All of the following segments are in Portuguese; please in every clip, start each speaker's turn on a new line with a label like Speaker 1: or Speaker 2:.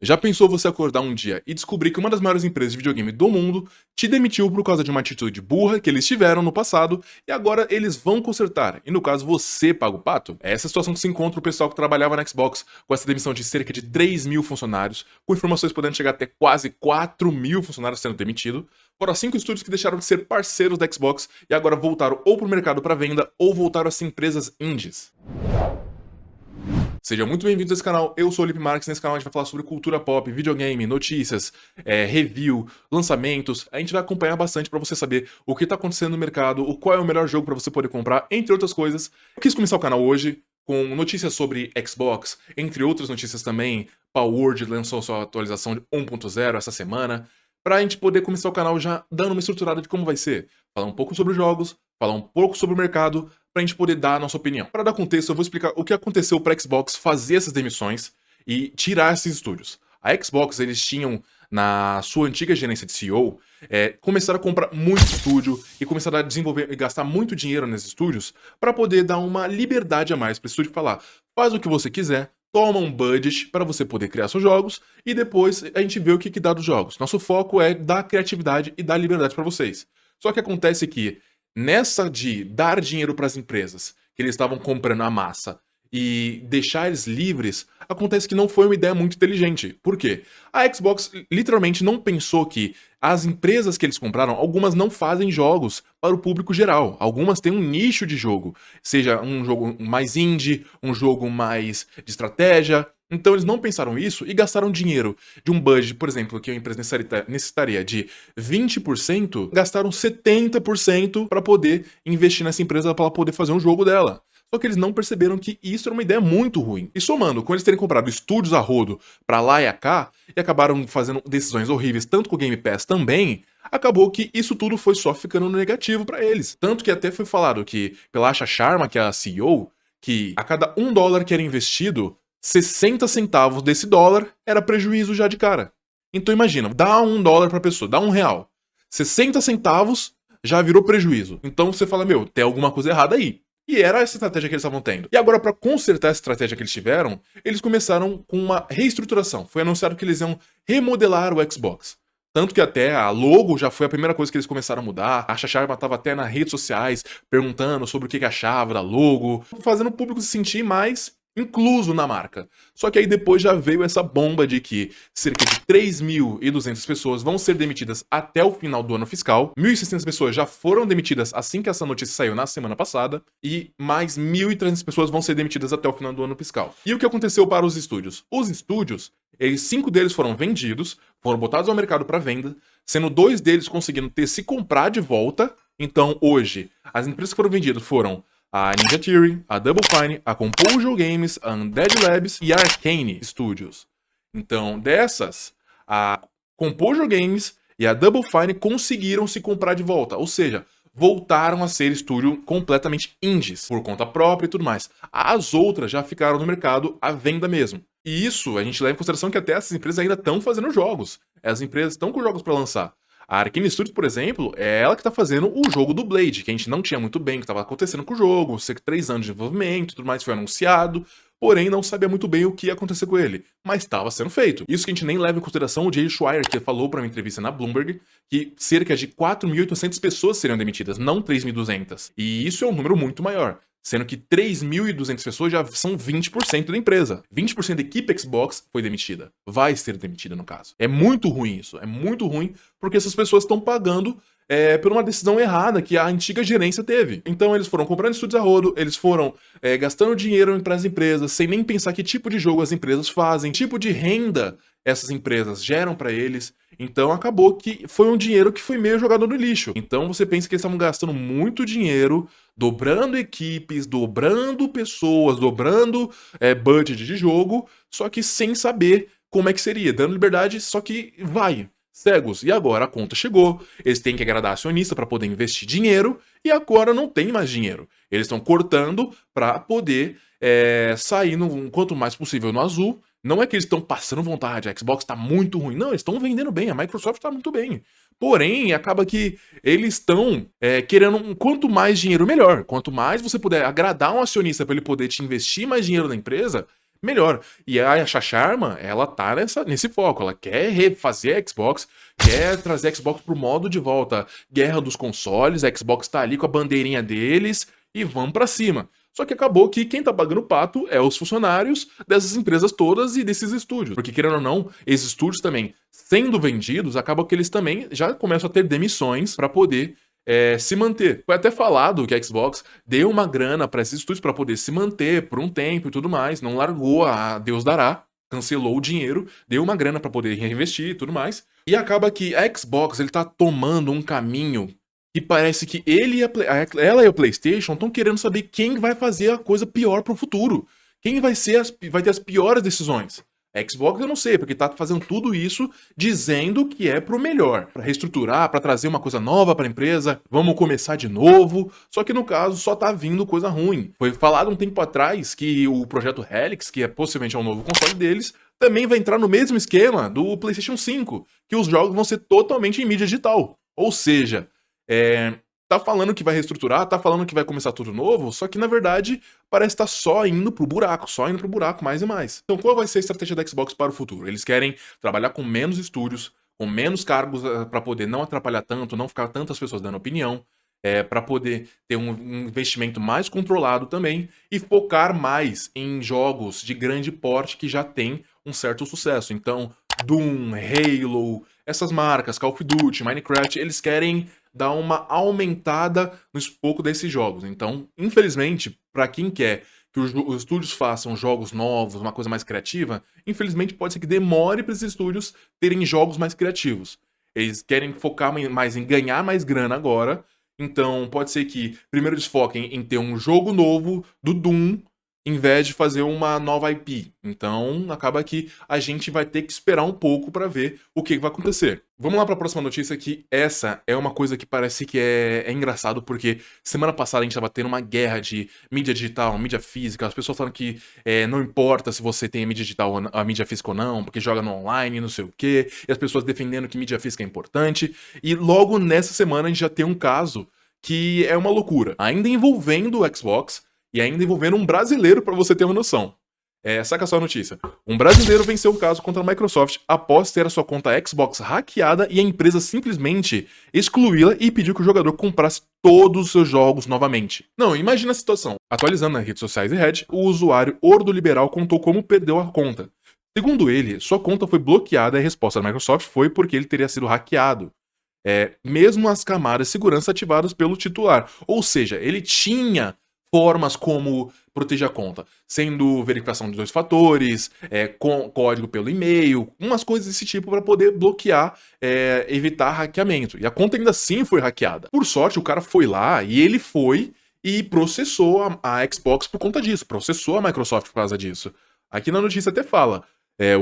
Speaker 1: Já pensou você acordar um dia e descobrir que uma das maiores empresas de videogame do mundo te demitiu por causa de uma atitude burra que eles tiveram no passado e agora eles vão consertar, e no caso você paga o pato? É essa situação que se encontra o pessoal que trabalhava na Xbox com essa demissão de cerca de 3.000 funcionários, com informações podendo chegar até quase 4.000 funcionários sendo demitidos. Foram 5 estúdios que deixaram de ser parceiros da Xbox e agora voltaram ou para o mercado para venda ou voltaram a ser empresas indies. Sejam muito bem-vindos a esse canal, eu sou o Felipe Marques, nesse canal a gente vai falar sobre cultura pop, videogame, notícias, review, lançamentos, a gente vai acompanhar bastante pra você saber o que tá acontecendo no mercado, qual é o melhor jogo pra você poder comprar, entre outras coisas. Eu quis começar o canal hoje com notícias sobre Xbox, entre outras notícias também. Palworld lançou sua atualização de 1.0 essa semana, pra gente poder começar o canal já dando uma estruturada de como vai ser. Falar um pouco sobre os jogos, falar um pouco sobre o mercado, pra gente poder dar a nossa opinião. Para dar contexto, eu vou explicar o que aconteceu pra Xbox fazer essas demissões e tirar esses estúdios. A Xbox, eles tinham, na sua antiga gerência de CEO, começaram a comprar muito estúdio e começaram a desenvolver e gastar muito dinheiro nesses estúdios para poder dar uma liberdade a mais para o estúdio falar, faz o que você quiser, toma um budget para você poder criar seus jogos e depois a gente vê o que dá dos jogos. Nosso foco é dar criatividade e dar liberdade para vocês. Só que acontece que nessa de dar dinheiro para as empresas, que eles estavam comprando a massa, e deixar eles livres, acontece que não foi uma ideia muito inteligente. Por quê? A Xbox literalmente não pensou que as empresas que eles compraram, algumas não fazem jogos para o público geral. Algumas têm um nicho de jogo, seja um jogo mais indie, um jogo mais de estratégia. Então eles não pensaram isso e gastaram dinheiro de um budget, por exemplo, que a empresa necessitaria de 20%, gastaram 70% para poder investir nessa empresa para ela poder fazer um jogo dela. Só que eles não perceberam que isso era uma ideia muito ruim. E somando, com eles terem comprado estúdios a rodo pra lá e cá, e acabaram fazendo decisões horríveis, tanto com o Game Pass também, acabou que isso tudo foi só ficando negativo pra eles. Tanto que até foi falado que, pela Asha Sharma, que é a CEO, que a cada $1 que era investido, 60 centavos desse dólar era prejuízo já de cara. Então imagina, dá $1 pra pessoa, dá R$1. 60 centavos já virou prejuízo. Então você fala, meu, tem alguma coisa errada aí. E era essa estratégia que eles estavam tendo. E agora, para consertar essa estratégia que eles tiveram, eles começaram com uma reestruturação. Foi anunciado que eles iam remodelar o Xbox. Tanto que até a logo já foi a primeira coisa que eles começaram a mudar. A Sharma estava até nas redes sociais perguntando sobre o que achava da logo, fazendo o público se sentir mais incluso na marca. Só que aí depois já veio essa bomba de que cerca de 3.200 pessoas vão ser demitidas até o final do ano fiscal, 1.600 pessoas já foram demitidas assim que essa notícia saiu na semana passada, e mais 1.300 pessoas vão ser demitidas até o final do ano fiscal. E o que aconteceu para os estúdios? Os estúdios, 5 deles foram vendidos, foram botados ao mercado para venda, sendo 2 deles conseguindo se comprar de volta. Então hoje, as empresas que foram vendidas foram a Ninja Theory, a Double Fine, a Composure Games, a Undead Labs e a Arcane Studios. Então, dessas, a Composure Games e a Double Fine conseguiram se comprar de volta, ou seja, voltaram a ser estúdio completamente indies, por conta própria e tudo mais. As outras já ficaram no mercado à venda mesmo. E isso a gente leva em consideração que até essas empresas ainda estão fazendo jogos. As empresas estão com jogos para lançar. A Arcane Studios, por exemplo, é ela que tá fazendo o jogo do Blade, que a gente não tinha muito bem o que estava acontecendo com o jogo, cerca de 3 anos de desenvolvimento e tudo mais, foi anunciado, porém não sabia muito bem o que ia acontecer com ele, mas estava sendo feito. Isso que a gente nem leva em consideração o Jay Schreier, que falou para uma entrevista na Bloomberg que cerca de 4.800 pessoas seriam demitidas, não 3.200. E isso é um número muito maior. Sendo que 3.200 pessoas já são 20% da empresa. 20% da equipe Xbox foi demitida. Vai ser demitida, no caso. É muito ruim isso. É muito ruim porque essas pessoas estão pagando por uma decisão errada que a antiga gerência teve. Então eles foram comprando estúdios a rodo, eles foram gastando dinheiro para as empresas, sem nem pensar que tipo de jogo as empresas fazem, tipo de renda essas empresas geram para eles. Então acabou que foi um dinheiro que foi meio jogado no lixo. Então você pensa que eles estavam gastando muito dinheiro, dobrando equipes, dobrando pessoas, dobrando budget de jogo, só que sem saber como é que seria, dando liberdade, só que vai. Cegos. E agora a conta chegou, eles têm que agradar acionista para poder investir dinheiro, e agora não tem mais dinheiro. Eles estão cortando para poder sair quanto mais possível no azul. Não é que eles estão passando vontade, a Xbox está muito ruim. Não, eles estão vendendo bem, a Microsoft está muito bem. Porém, acaba que eles estão querendo quanto mais dinheiro, melhor. Quanto mais você puder agradar um acionista para ele poder te investir mais dinheiro na empresa, melhor. E a Sharma, ela tá nesse foco, ela quer refazer a Xbox, quer trazer a Xbox pro modo de volta, guerra dos consoles, a Xbox tá ali com a bandeirinha deles e vamos pra cima. Só que acabou que quem tá pagando o pato é os funcionários dessas empresas todas e desses estúdios. Porque, querendo ou não, esses estúdios também, sendo vendidos, acaba que eles também já começam a ter demissões para poder se manter. Foi até falado que a Xbox deu uma grana para esses estúdios para poder se manter por um tempo e tudo mais, não largou a Deus dará, cancelou o dinheiro, deu uma grana para poder reinvestir e tudo mais. E acaba que a Xbox ele tá tomando um caminho e parece que ela e a PlayStation estão querendo saber quem vai fazer a coisa pior pro futuro. Quem vai ter as piores decisões. A Xbox eu não sei, porque tá fazendo tudo isso dizendo que é pro melhor, pra reestruturar, pra trazer uma coisa nova pra empresa, vamos começar de novo. Só que no caso só tá vindo coisa ruim. Foi falado um tempo atrás que o projeto Helix, que é possivelmente um novo console deles, também vai entrar no mesmo esquema do PlayStation 5, que os jogos vão ser totalmente em mídia digital. Ou seja, tá falando que vai reestruturar, tá falando que vai começar tudo novo, só que na verdade parece estar só indo pro buraco mais e mais. Então qual vai ser a estratégia da Xbox para o futuro? Eles querem trabalhar com menos estúdios, com menos cargos para poder não atrapalhar tanto, não ficar tantas pessoas dando opinião, para poder ter um investimento mais controlado também e focar mais em jogos de grande porte que já tem um certo sucesso. Então, Doom, Halo, essas marcas, Call of Duty, Minecraft, eles querem dar uma aumentada no escopo desses jogos. Então, infelizmente, para quem quer que os estúdios façam jogos novos, uma coisa mais criativa, infelizmente pode ser que demore para esses estúdios terem jogos mais criativos. Eles querem focar mais em ganhar mais grana agora, então pode ser que primeiro eles foquem em ter um jogo novo do Doom, em vez de fazer uma nova IP. Então, acaba que a gente vai ter que esperar um pouco para ver o que vai acontecer. Vamos lá para a próxima notícia, que essa é uma coisa que parece que é engraçado, porque semana passada a gente estava tendo uma guerra de mídia digital, mídia física, as pessoas falando que não importa se você tem a mídia digital, a mídia física ou não, porque joga no online, não sei o quê, e as pessoas defendendo que mídia física é importante, e logo nessa semana a gente já tem um caso que é uma loucura, ainda envolvendo o Xbox, e ainda envolvendo um brasileiro, para você ter uma noção. Saca só a notícia. Um brasileiro venceu um caso contra a Microsoft após ter a sua conta Xbox hackeada e a empresa simplesmente excluí-la e pediu que o jogador comprasse todos os seus jogos novamente. Não, imagina a situação. Atualizando nas redes sociais e Reddit, o usuário ordoliberal contou como perdeu a conta. Segundo ele, sua conta foi bloqueada e a resposta da Microsoft foi porque ele teria sido hackeado. Mesmo as camadas de segurança ativadas pelo titular. Ou seja, ele tinha formas como proteger a conta, sendo verificação de 2 fatores, com código pelo e-mail, umas coisas desse tipo para poder bloquear, evitar hackeamento. E a conta ainda assim foi hackeada. Por sorte, o cara foi lá e ele foi e processou a Xbox por conta disso, processou a Microsoft por causa disso. Aqui na notícia até fala,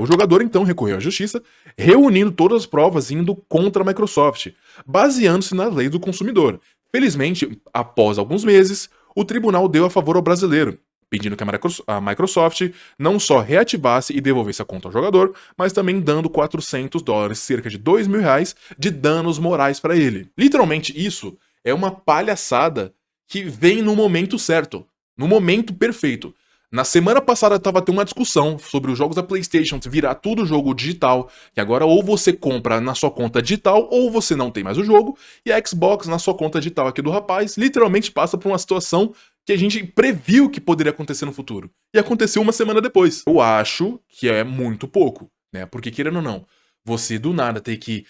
Speaker 1: o jogador então recorreu à justiça, reunindo todas as provas indo contra a Microsoft, baseando-se nas leis do consumidor. Felizmente, após alguns meses, o tribunal deu a favor ao brasileiro, pedindo que a Microsoft não só reativasse e devolvesse a conta ao jogador, mas também dando $400, cerca de R$2.000, de danos morais para ele. Literalmente, isso é uma palhaçada que vem no momento certo, no momento perfeito. Na semana passada estava tendo uma discussão sobre os jogos da PlayStation virar tudo jogo digital, que agora ou você compra na sua conta digital ou você não tem mais o jogo, e a Xbox na sua conta digital aqui do rapaz literalmente passa por uma situação que a gente previu que poderia acontecer no futuro. E aconteceu uma semana depois. Eu acho que é muito pouco, né? Porque querendo ou não, você do nada ter que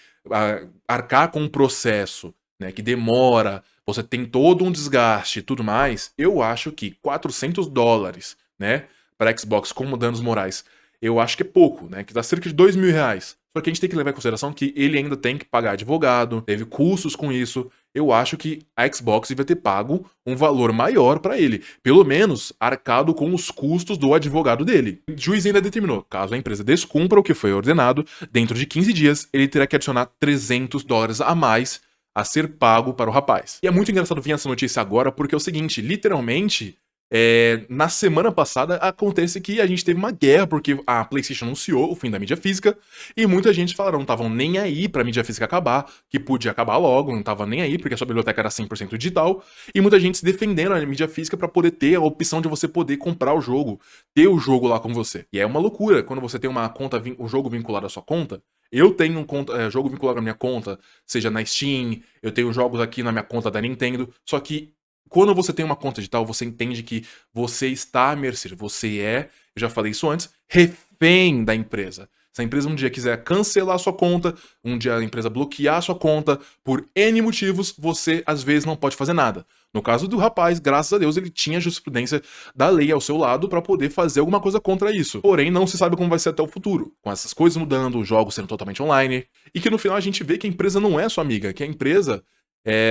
Speaker 1: arcar com um processo, né, que demora, você tem todo um desgaste e tudo mais, eu acho que $400, né, para Xbox como danos morais, eu acho que é pouco, né, que dá cerca de R$2.000. Só que a gente tem que levar em consideração que ele ainda tem que pagar advogado, teve custos com isso. Eu acho que a Xbox devia ter pago um valor maior para ele, pelo menos arcado com os custos do advogado dele. O juiz ainda determinou, caso a empresa descumpra o que foi ordenado, dentro de 15 dias ele terá que adicionar $300 a mais a ser pago para o rapaz. E é muito engraçado vir essa notícia agora, porque é o seguinte, literalmente, Na semana passada acontece que a gente teve uma guerra, porque a PlayStation anunciou o fim da mídia física, e muita gente falaram, não estavam nem aí pra mídia física acabar, que podia acabar logo, não tava nem aí, porque a sua biblioteca era 100% digital, e muita gente se defendendo a mídia física pra poder ter a opção de você poder comprar o jogo, ter o jogo lá com você. E é uma loucura, quando você tem uma conta, um jogo vinculado à sua conta. Eu tenho jogo vinculado à minha conta, seja na Steam, eu tenho jogos aqui na minha conta da Nintendo, só que quando você tem uma conta digital, você entende que você está à mercê, você é, eu já falei isso antes, refém da empresa. Se a empresa um dia quiser cancelar a sua conta, um dia a empresa bloquear a sua conta, por N motivos, você às vezes não pode fazer nada. No caso do rapaz, graças a Deus, ele tinha a jurisprudência da lei ao seu lado para poder fazer alguma coisa contra isso. Porém, não se sabe como vai ser até o futuro. Com essas coisas mudando, os jogos sendo totalmente online, e que no final a gente vê que a empresa não é sua amiga, que a empresa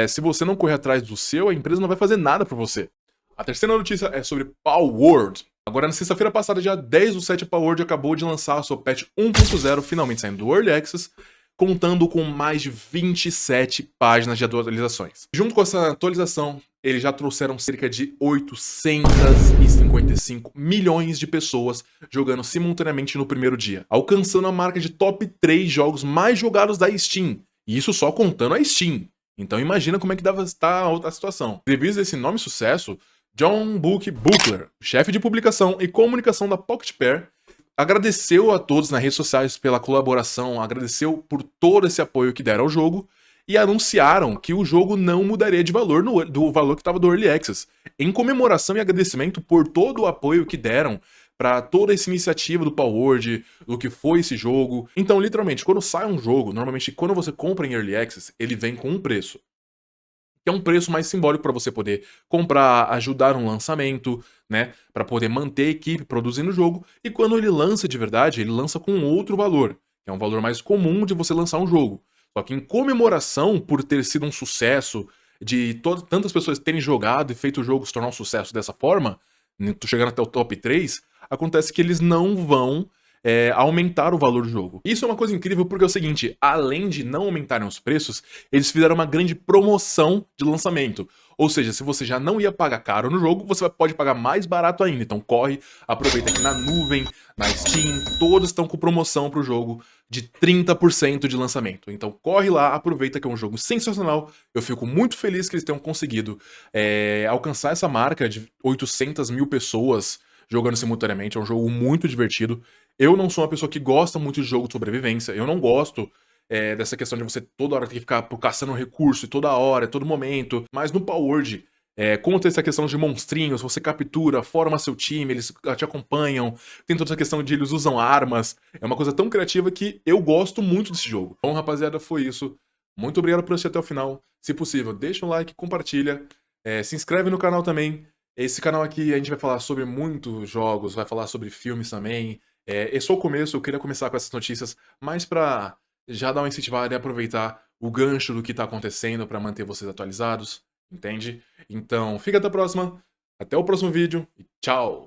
Speaker 1: se você não correr atrás do seu, a empresa não vai fazer nada pra você. A terceira notícia é sobre Palworld. Agora, na sexta-feira passada, dia 10/7, a Palworld acabou de lançar a sua patch 1.0, finalmente saindo do Early Access, contando com mais de 27 páginas de atualizações. Junto com essa atualização, eles já trouxeram cerca de 855 milhões de pessoas jogando simultaneamente no primeiro dia, alcançando a marca de top 3 jogos mais jogados da Steam. E isso só contando a Steam. Então imagina como é que deve estar a situação. Devido a esse enorme sucesso, John Book Buckler, chefe de publicação e comunicação da Pocket Pair, agradeceu a todos nas redes sociais pela colaboração, agradeceu por todo esse apoio que deram ao jogo e anunciaram que o jogo não mudaria de valor do valor que estava do Early Access, em comemoração e agradecimento por todo o apoio que deram para toda essa iniciativa do Palworld, do que foi esse jogo. Então, literalmente, quando sai um jogo, normalmente quando você compra em Early Access, ele vem com um preço. Que é um preço mais simbólico para você poder comprar, ajudar um lançamento, né? Para poder manter a equipe produzindo o jogo. E quando ele lança de verdade, ele lança com outro valor, que é um valor mais comum de você lançar um jogo. Só que em comemoração por ter sido um sucesso, de tantas pessoas terem jogado e feito o jogo se tornar um sucesso dessa forma, chegando até o top 3, acontece que eles não vão aumentar o valor do jogo. Isso é uma coisa incrível porque é o seguinte, além de não aumentarem os preços, eles fizeram uma grande promoção de lançamento. Ou seja, se você já não ia pagar caro no jogo, você pode pagar mais barato ainda. Então corre, aproveita que na nuvem, na Steam, todos estão com promoção pro jogo de 30% de lançamento. Então corre lá, aproveita que é um jogo sensacional. Eu fico muito feliz que eles tenham conseguido alcançar essa marca de 800 mil pessoas jogando simultaneamente. É um jogo muito divertido. Eu não sou uma pessoa que gosta muito de jogo de sobrevivência. Eu não gosto dessa questão de você toda hora ter que ficar caçando recurso, e toda hora, todo momento. Mas no Palworld, como tem essa questão de monstrinhos, você captura, forma seu time, eles te acompanham. Tem toda essa questão de eles usam armas. É uma coisa tão criativa que eu gosto muito desse jogo. Bom, rapaziada, foi isso. Muito obrigado por assistir até o final. Se possível, deixa um like, compartilha. Se inscreve no canal também. Esse canal aqui a gente vai falar sobre muitos jogos, vai falar sobre filmes também. É só o começo, eu queria começar com essas notícias, mais pra já dar uma incentivada e aproveitar o gancho do que tá acontecendo pra manter vocês atualizados, entende? Então, fica até a próxima, até o próximo vídeo e tchau!